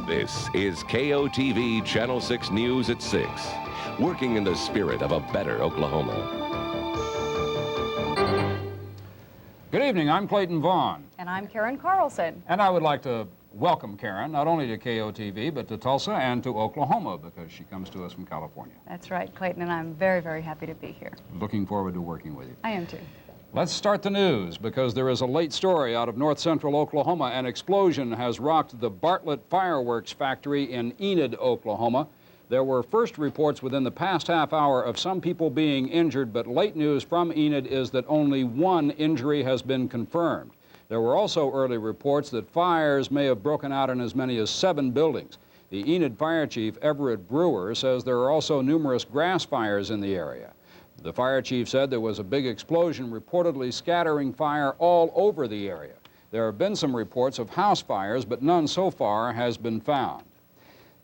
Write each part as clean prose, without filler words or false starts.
This is KOTV Channel 6 News at 6, working in the spirit of a better Oklahoma. Good evening, I'm Clayton Vaughn. And I'm Karen Carlson. And I would like to welcome Karen, not only to KOTV, but to Tulsa and to Oklahoma, because she comes to us from California. That's right, Clayton, and I'm very, very happy to be here. Looking forward to working with you. I am too. Let's start the news, because there is a late story out of north central Oklahoma. An explosion has rocked the Bartlett Fireworks Factory in Enid, Oklahoma. There were first reports within the past half hour of some people being injured, but late news from Enid is that only one injury has been confirmed. There were also early reports that fires may have broken out in as many as 7 buildings. The Enid Fire Chief, Everett Brewer, says there are also numerous grass fires in the area. The fire chief said there was a big explosion reportedly scattering fire all over the area. There have been some reports of house fires, but none so far has been found.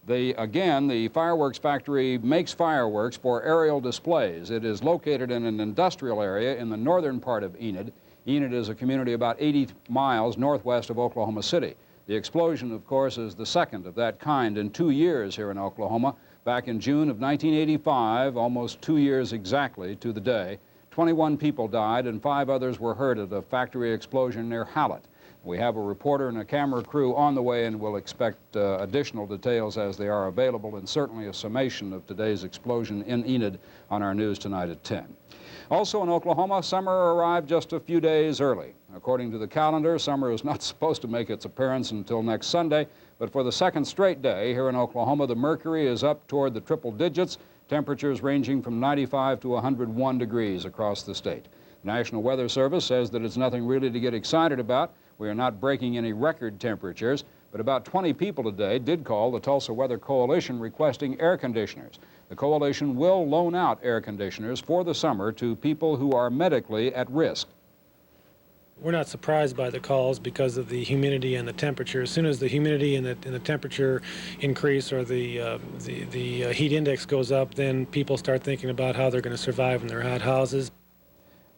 Again, the fireworks factory makes fireworks for aerial displays. It is located in an industrial area in the northern part of Enid. Enid is a community about 80 miles northwest of Oklahoma City. The explosion, of course, is the second of that kind in 2 years here in Oklahoma. Back in June of 1985, almost 2 years exactly to the day, 21 people died and 5 others were hurt at a factory explosion near Hallett. We have a reporter and a camera crew on the way, and we'll expect additional details as they are available, and certainly a summation of today's explosion in Enid on our news tonight at 10. Also in Oklahoma, summer arrived just a few days early. According to the calendar, summer is not supposed to make its appearance until next Sunday, but for the second straight day here in Oklahoma, the mercury is up toward the triple digits, temperatures ranging from 95 to 101 degrees across the state. The National Weather Service says that it's nothing really to get excited about. We are not breaking any record temperatures, but about 20 people today did call the Tulsa Weather Coalition requesting air conditioners. The coalition will loan out air conditioners for the summer to people who are medically at risk. We're not surprised by the calls because of the humidity and the temperature. As soon as the humidity and the temperature increase, or the heat index goes up, then people start thinking about how they're going to survive in their hot houses.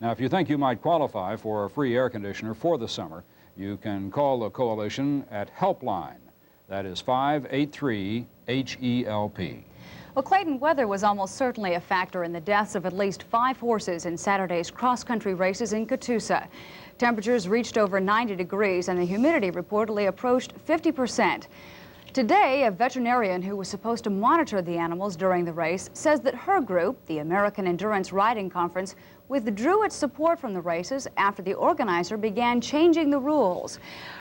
Now, if you think you might qualify for a free air conditioner for the summer, you can call the coalition at Helpline. That is 583-HELP. Well, Clayton, weather was almost certainly a factor in the deaths of at least 5 horses in Saturday's cross-country races in KOTV. Temperatures reached over 90 degrees and the humidity reportedly approached 50%. Today, a veterinarian who was supposed to monitor the animals during the race says that her group, the American Endurance Riding Conference, withdrew its support from the races after the organizer began changing the rules.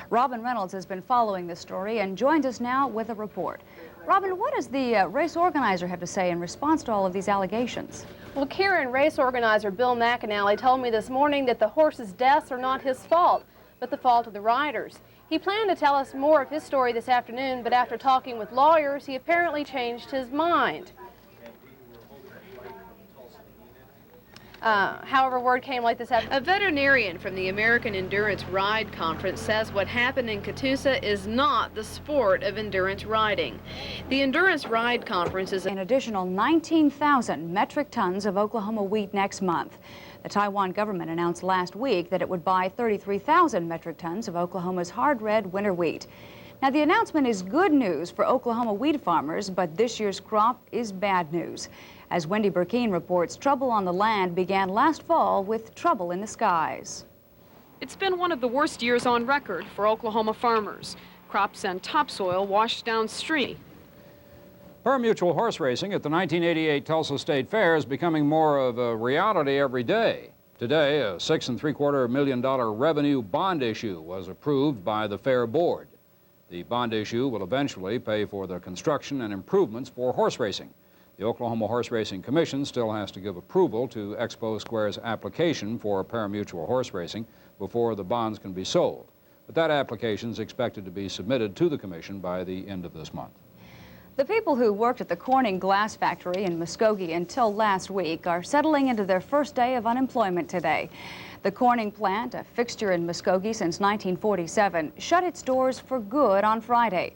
Robin Reynolds has been following this story and joins us now with a report. Robin, what does the race organizer have to say in response to all of these allegations? Well, Karen, race organizer Bill McAnally told me this morning that the horses' deaths are not his fault, but the fault of the riders. He planned to tell us more of his story this afternoon, but after talking with lawyers, he apparently changed his mind. However, word came like this afternoon. A veterinarian from the American Endurance Ride Conference says what happened in KOTV is not the sport of endurance riding. The Endurance Ride Conference is an additional 19,000 metric tons of Oklahoma wheat next month. The Taiwan government announced last week that it would buy 33,000 metric tons of Oklahoma's hard red winter wheat. Now, the announcement is good news for Oklahoma wheat farmers, but this year's crop is bad news. As Wendy Burkeen reports, trouble on the land began last fall with trouble in the skies. It's been one of the worst years on record for Oklahoma farmers. Crops and topsoil washed downstream. Pari-mutuel horse racing at the 1988 Tulsa State Fair is becoming more of a reality every day. Today, a $6.75 million revenue bond issue was approved by the fair board. The bond issue will eventually pay for the construction and improvements for horse racing. The Oklahoma Horse Racing Commission still has to give approval to Expo Square's application for pari-mutuel horse racing before the bonds can be sold. But that application is expected to be submitted to the commission by the end of this month. The people who worked at the Corning glass factory in Muskogee until last week are settling into their first day of unemployment today. The Corning plant, a fixture in Muskogee since 1947, shut its doors for good on Friday.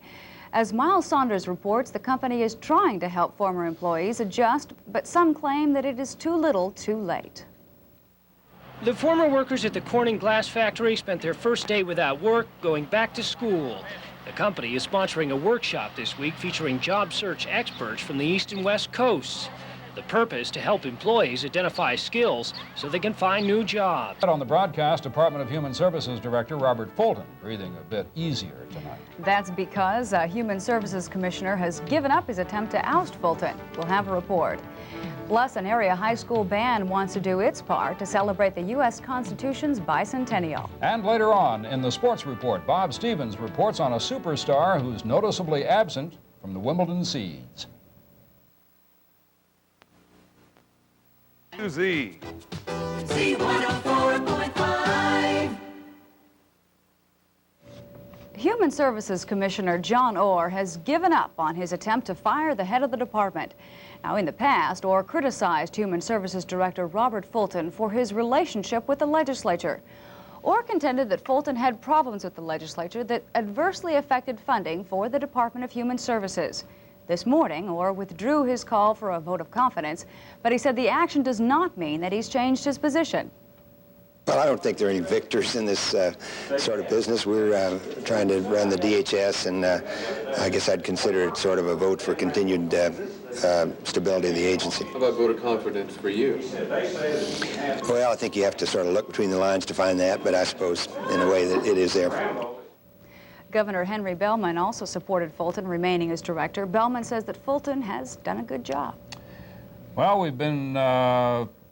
As Miles Saunders reports, the company is trying to help former employees adjust, but some claim that it is too little too late. The former workers at the Corning glass factory spent their first day without work, going back to school. The company is sponsoring a workshop this week featuring job search experts from the East and West Coasts. The purpose to help employees identify skills so they can find new jobs. On the broadcast, Department of Human Services Director Robert Fulton breathing a bit easier tonight. That's because Human Services Commissioner has given up his attempt to oust Fulton. We'll have a report. Plus, an area high school band wants to do its part to celebrate the U.S. Constitution's bicentennial. And later on in the sports report, Bob Stevens reports on a superstar who's noticeably absent from the Wimbledon seeds. Z. Z104.5. Human Services Commissioner John Orr has given up on his attempt to fire the head of the department. Now, in the past, Orr criticized Human Services Director Robert Fulton for his relationship with the legislature. Orr contended that Fulton had problems with the legislature that adversely affected funding for the Department of Human Services. This morning, Orr withdrew his call for a vote of confidence, but he said the action does not mean that he's changed his position. Well, I don't think there are any victors in this sort of business. We're trying to run the DHS, and I guess I'd consider it sort of a vote for continued stability of the agency. How about vote of confidence for you? Well, I think you have to sort of look between the lines to find that, but I suppose in a way that it is there. Governor Henry Bellman also supported Fulton remaining as director. Bellman says that Fulton has done a good job. Well, we've been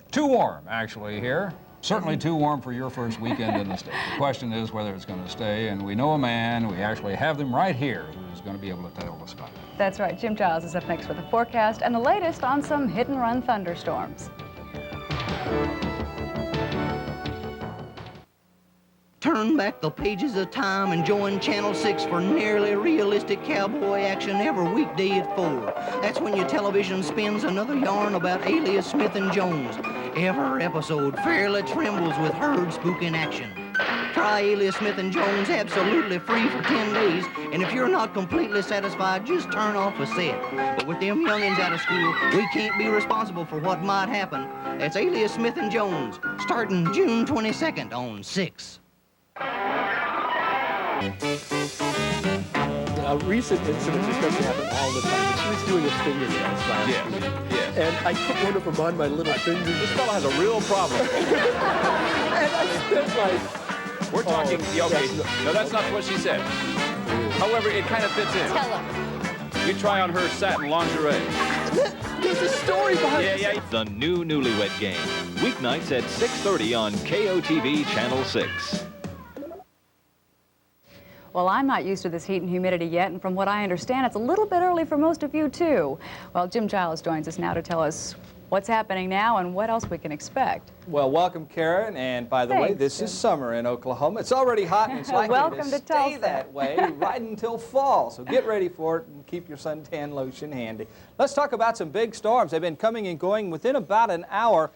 too warm, actually, here. Certainly too warm for your first weekend in the state. The question is whether it's going to stay, and we know a man, we actually have them right here, who's going to be able to tell us about it. That's right. Jim Giles is up next with the forecast and the latest on some hit-and-run thunderstorms. Turn back the pages of time and join Channel 6 for nearly realistic cowboy action every weekday at 4. That's when your television spins another yarn about Alias Smith and Jones. Every episode fairly trembles with herd spooking action. Try Alias Smith and Jones absolutely free for 10 days, and if you're not completely satisfied, just turn off the set. But with them youngins out of school, we can't be responsible for what might happen. That's Alias Smith and Jones, starting June 22nd on 6. A recent incident just doesn't happen all the time. She was doing a fingernails last week. Yes. And I put one of them on my little finger. This fellow has a real problem. And I spent like... We're talking, okay, no, that's not what she said. However, it kind of fits in. Tell him. You try on her satin lingerie. There's a story behind it. Yeah. The new Newlywed Game. Weeknights at 6:30 on KOTV Channel 6. Well, I'm not used to this heat and humidity yet, and from what I understand, it's a little bit early for most of you, too. Well, Jim Giles joins us now to tell us what's happening now and what else we can expect. Well, welcome, Karen, and by the way, this is summer in Oklahoma. It's already hot, and it's likely Welcome to stay Tulsa. that way right until fall, so get ready for it and keep your suntan lotion handy. Let's talk about some big storms. They've been coming and going within about an hour.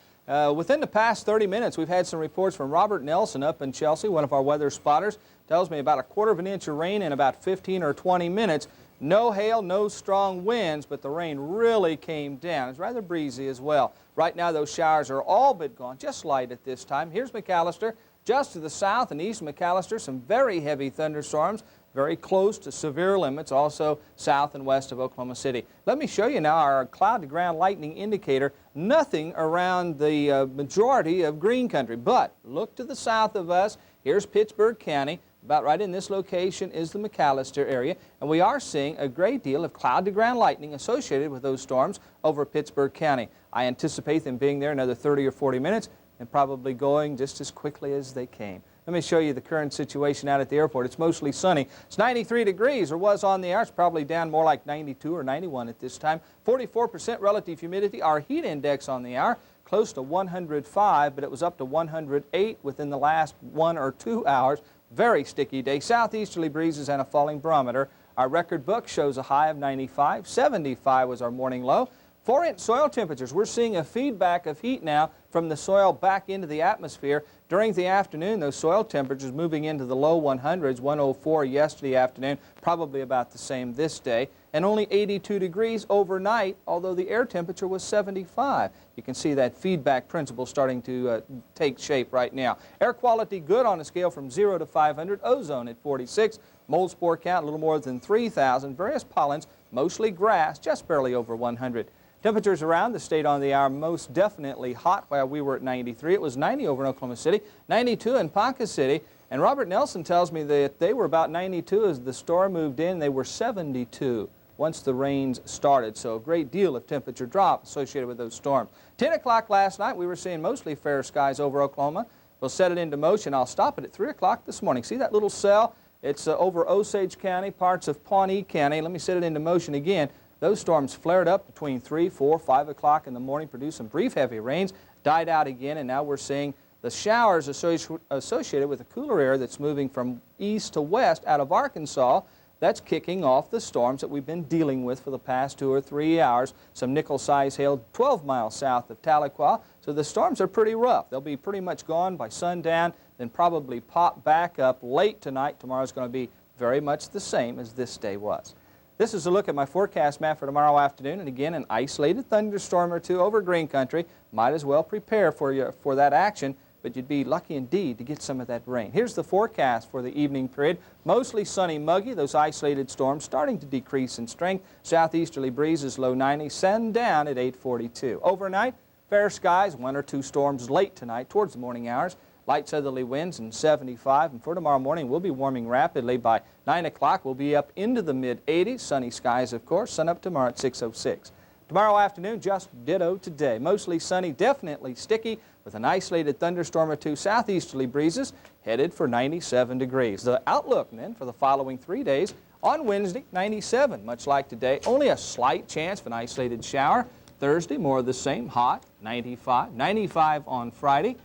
Within the past 30 minutes, we've had some reports from Robert Nelson up in Chelsea, one of our weather spotters. Tells me about a quarter of an inch of rain in about 15 or 20 minutes. No hail, no strong winds, but the rain really came down. It's rather breezy as well. Right now, those showers are all but gone, just light at this time. Here's McAllister. Just to the south and east of McAllister, some very heavy thunderstorms, very close to severe limits, also south and west of Oklahoma City. Let me show you now our cloud-to-ground lightning indicator. Nothing around the majority of green country, but look to the south of us. Here's Pittsburg County. About right in this location is the McAllister area, and we are seeing a great deal of cloud-to-ground lightning associated with those storms over Pittsburg County. I anticipate them being there another 30 or 40 minutes and probably going just as quickly as they came. Let me show you the current situation out at the airport. It's mostly sunny. It's 93 degrees, or was on the hour. It's probably down more like 92 or 91 at this time. 44% relative humidity. Our heat index on the hour, close to 105, but it was up to 108 within the last 1 or 2 hours. Very sticky day. Southeasterly breezes and a falling barometer. Our record book shows a high of 95. 75 was our morning low. 4-inch soil temperatures. We're seeing a feedback of heat now from the soil back into the atmosphere. During the afternoon, those soil temperatures moving into the low 100s, 104 yesterday afternoon, probably about the same this day, and only 82 degrees overnight, although the air temperature was 75. You can see that feedback principle starting to take shape right now. Air quality good on a scale from 0 to 500, ozone at 46. Mold spore count a little more than 3,000. Various pollens, mostly grass, just barely over 100. Temperatures around the state on the hour most definitely hot while we were at 93. It was 90 over in Oklahoma City, 92 in Ponca City. And Robert Nelson tells me that they were about 92 as the storm moved in. They were 72 once the rains started. So a great deal of temperature drop associated with those storms. 10 o'clock last night, we were seeing mostly fair skies over Oklahoma. We'll set it into motion. I'll stop it at 3 o'clock this morning. See that little cell? It's over Osage County, parts of Pawnee County. Let me set it into motion again. Those storms flared up between 3, 4, 5 o'clock in the morning, produced some brief heavy rains, died out again, and now we're seeing the showers associated with the cooler air that's moving from east to west out of Arkansas. That's kicking off the storms that we've been dealing with for the past 2 or 3 hours. Some nickel-sized hail 12 miles south of Tahlequah. So the storms are pretty rough. They'll be pretty much gone by sundown, then probably pop back up late tonight. Tomorrow's going to be very much the same as this day was. This is a look at my forecast map for tomorrow afternoon, and again, an isolated thunderstorm or two over green country. Might as well prepare for that action, but you'd be lucky indeed to get some of that rain. Here's the forecast for the evening period. Mostly sunny, muggy. Those isolated storms starting to decrease in strength. Southeasterly breezes, low 90, sundown at 8:42. Overnight, fair skies, 1 or 2 storms late tonight towards the morning hours. Light southerly winds and 75. And for tomorrow morning, we'll be warming rapidly. By 9 o'clock, we'll be up into the mid-80s. Sunny skies, of course. Sun up tomorrow at 6:06. Tomorrow afternoon, just ditto today. Mostly sunny, definitely sticky, with an isolated thunderstorm or 2. Southeasterly breezes headed for 97 degrees. The outlook then for the following 3 days: on Wednesday, 97, much like today. Only a slight chance of an isolated shower. Thursday, more of the same, hot, 95. 95 on Friday.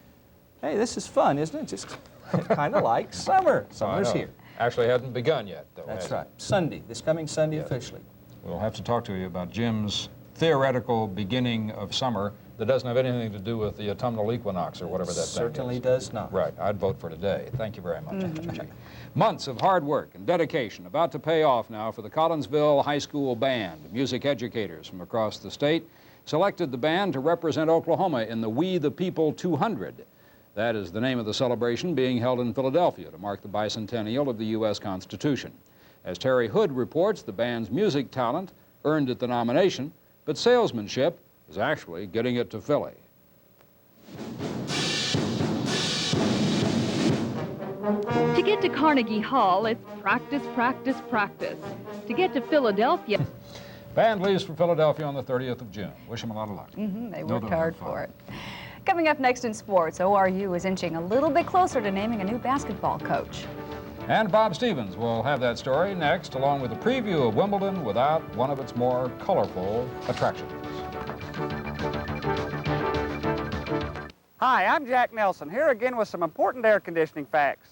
Hey, this is fun, isn't it? Just kind of like summer. Summer's here. Actually hadn't begun yet, though. That's right. Sunday, this coming Sunday officially. We'll have to talk to you about Jim's theoretical beginning of summer that doesn't have anything to do with the autumnal equinox or whatever that thing is. Certainly does not. Right. I'd vote for today. Thank you very much. Months of hard work and dedication about to pay off now for the Collinsville High School Band. Music educators from across the state selected the band to represent Oklahoma in the We the People 200. That is the name of the celebration being held in Philadelphia to mark the bicentennial of the U.S. Constitution. As Terry Hood reports, the band's music talent earned it the nomination, but salesmanship is actually getting it to Philly. To get to Carnegie Hall, it's practice, practice, practice. To get to Philadelphia... Band leaves for Philadelphia on the 30th of June. Wish them a lot of luck. They worked hard for it. Coming up next in sports, ORU is inching a little bit closer to naming a new basketball coach. And Bob Stevens will have that story next, along with a preview of Wimbledon without one of its more colorful attractions. Hi, I'm Jack Nelson, here again with some important air conditioning facts.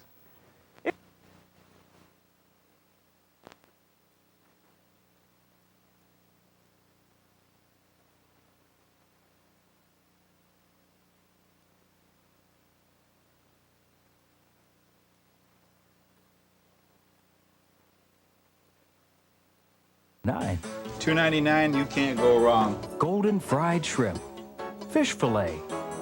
$2.99, you can't go wrong. Golden fried shrimp, fish fillet,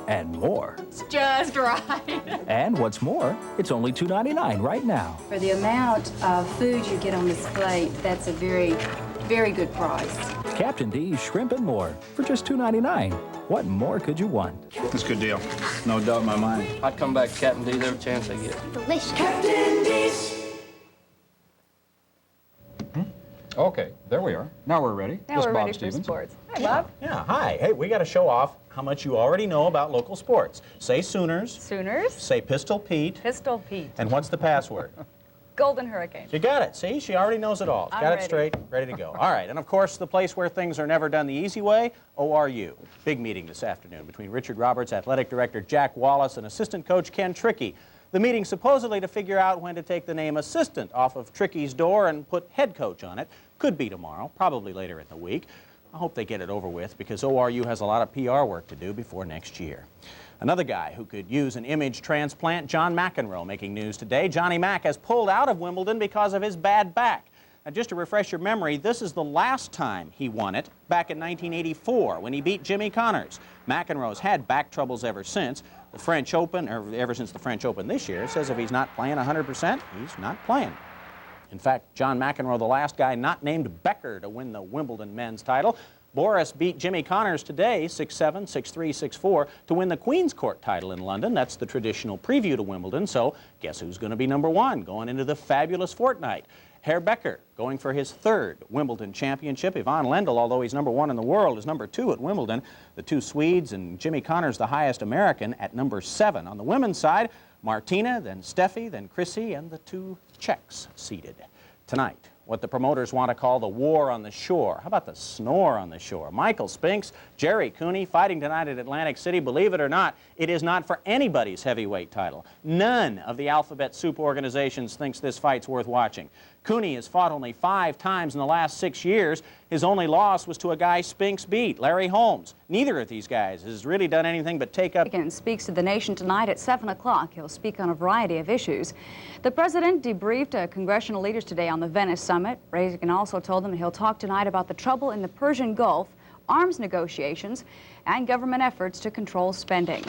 and more. It's just right. And what's more, it's only $2.99 right now. For the amount of food you get on this plate, that's a very, very good price. Captain D's Shrimp and More for just $2.99. What more could you want? That's a good deal. No doubt in my mind. I'd come back to Captain D's every chance I get. Delicious. Captain D's. Okay, there we are. Now we're ready. Now we're ready for sports. Hi, Bob. Yeah, hi. Hey, we got to show off how much you already know about local sports. Say Sooners. Sooners. Say Pistol Pete. Pistol Pete. And what's the password? Golden Hurricane. You got it. See, she already knows it all. I'm got ready. it straight, ready to go. All right, and of course, the place where things are never done the easy way, ORU. Big meeting this afternoon between Richard Roberts, athletic director Jack Wallace, and assistant coach Ken Trickey. The meeting supposedly to figure out when to take the name assistant off of Trickey's door and put head coach on it. Could be tomorrow, probably later in the week. I hope they get it over with because ORU has a lot of PR work to do before next year. Another guy who could use an image transplant, John McEnroe, making news today. Johnny Mac has pulled out of Wimbledon because of his bad back. Now, just to refresh your memory, this is the last time he won it, back in 1984 when he beat Jimmy Connors. McEnroe's had back troubles ever since. The French Open, or ever since the French Open this year, says if he's not playing 100%, he's not playing. In fact, John McEnroe, the last guy not named Becker to win the Wimbledon men's title. Boris beat Jimmy Connors today, 6-7, 6-3, 6-4, to win the Queen's Court title in London. That's the traditional preview to Wimbledon, so guess who's going to be #1 going into the fabulous fortnight? Herr Becker going for his 3rd Wimbledon championship. Ivan Lendl, although he's #1 in the world, is #2 at Wimbledon. The two Swedes and Jimmy Connors, the highest American, at #7. On the women's side, Martina, then Steffi, then Chrissy, and the two Czechs seeded. Tonight, what the promoters want to call the war on the shore. How about the snore on the shore? Michael Spinks, Jerry Cooney fighting tonight at Atlantic City. Believe it or not, it is not for anybody's heavyweight title. None of the Alphabet Soup organizations thinks this fight's worth watching. Cooney has fought only 5 times in the last 6 years. His only loss was to a guy Spinks beat, Larry Holmes. Neither of these guys has really done anything but take up. Speaks to the nation tonight at 7 o'clock. He'll speak on a variety of issues. The president debriefed congressional leaders today on the Venice summit. Reagan also told them he'll talk tonight about the trouble in the Persian Gulf, arms negotiations, and government efforts to control spending.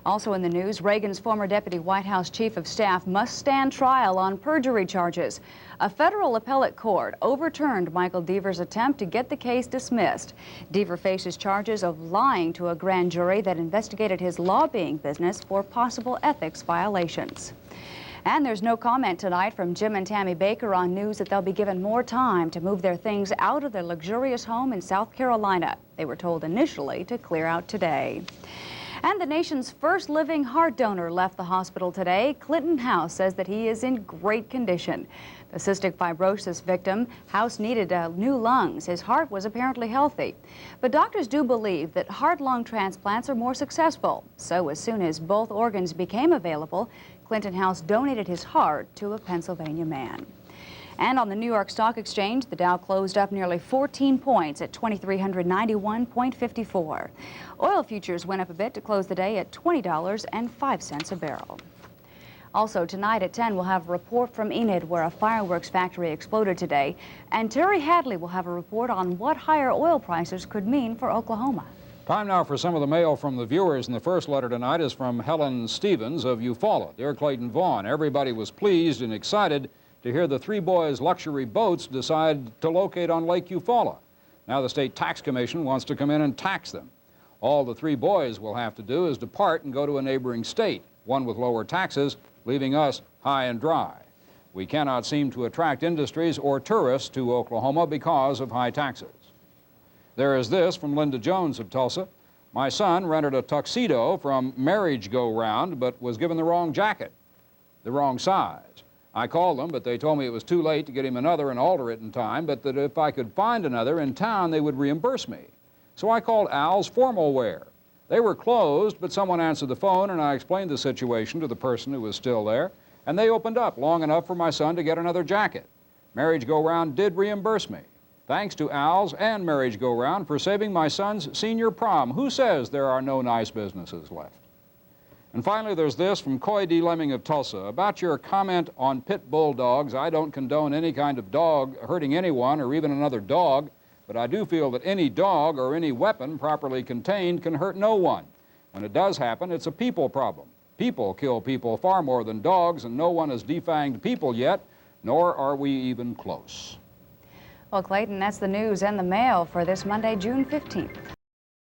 Also in the news, Reagan's former deputy White House chief of staff must stand trial on perjury charges. A federal appellate court overturned Michael Deaver's attempt to get the case dismissed. Deaver faces charges of lying to a grand jury that investigated his lobbying business for possible ethics violations. And there's no comment tonight from Jim and Tammy Baker on news that they'll be given more time to move their things out of their luxurious home in South Carolina. They were told initially to clear out today. And the nation's first living heart donor left the hospital today. Clinton House says that he is in great condition. The cystic fibrosis victim, House needed new lungs. His heart was apparently healthy. But doctors do believe that heart-lung transplants are more successful. So as soon as both organs became available, Clinton House donated his heart to a Pennsylvania man. And on the New York Stock Exchange, the Dow closed up nearly 14 points at 2,391.54. Oil futures went up a bit to close the day at $20.05 a barrel. Also tonight at 10, we'll have a report from Enid where a fireworks factory exploded today. And Terry Hadley will have a report on what higher oil prices could mean for Oklahoma. Time now for some of the mail from the viewers, and the first letter tonight is from Helen Stevens of Eufaula. Dear Clayton Vaughn, everybody was pleased and excited to hear the Three Boys luxury boats decide to locate on Lake Eufaula. Now the State Tax Commission wants to come in and tax them. All the Three Boys will have to do is depart and go to a neighboring state, one with lower taxes, leaving us high and dry. We cannot seem to attract industries or tourists to Oklahoma because of high taxes. There is this from Linda Jones of Tulsa. My son rented a tuxedo from Marriage Go Round, but was given the wrong jacket, the wrong size. I called them, but they told me it was too late to get him another and alter it in time, but that if I could find another in town, they would reimburse me. So I called Al's Formal Wear. They were closed, but someone answered the phone, and I explained the situation to the person who was still there, and they opened up long enough for my son to get another jacket. Marriage Go Round did reimburse me. Thanks to Al's and Marriage Go Round for saving my son's senior prom. Who says there are no nice businesses left? And finally, there's this from Coy D. Lemming of Tulsa. About your comment on pit bull dogs, I don't condone any kind of dog hurting anyone or even another dog, but I do feel that any dog or any weapon properly contained can hurt no one. When it does happen, it's a people problem. People kill people far more than dogs, and no one has defanged people yet, nor are we even close. Well, Clayton, that's the news and the mail for this Monday, June 15th.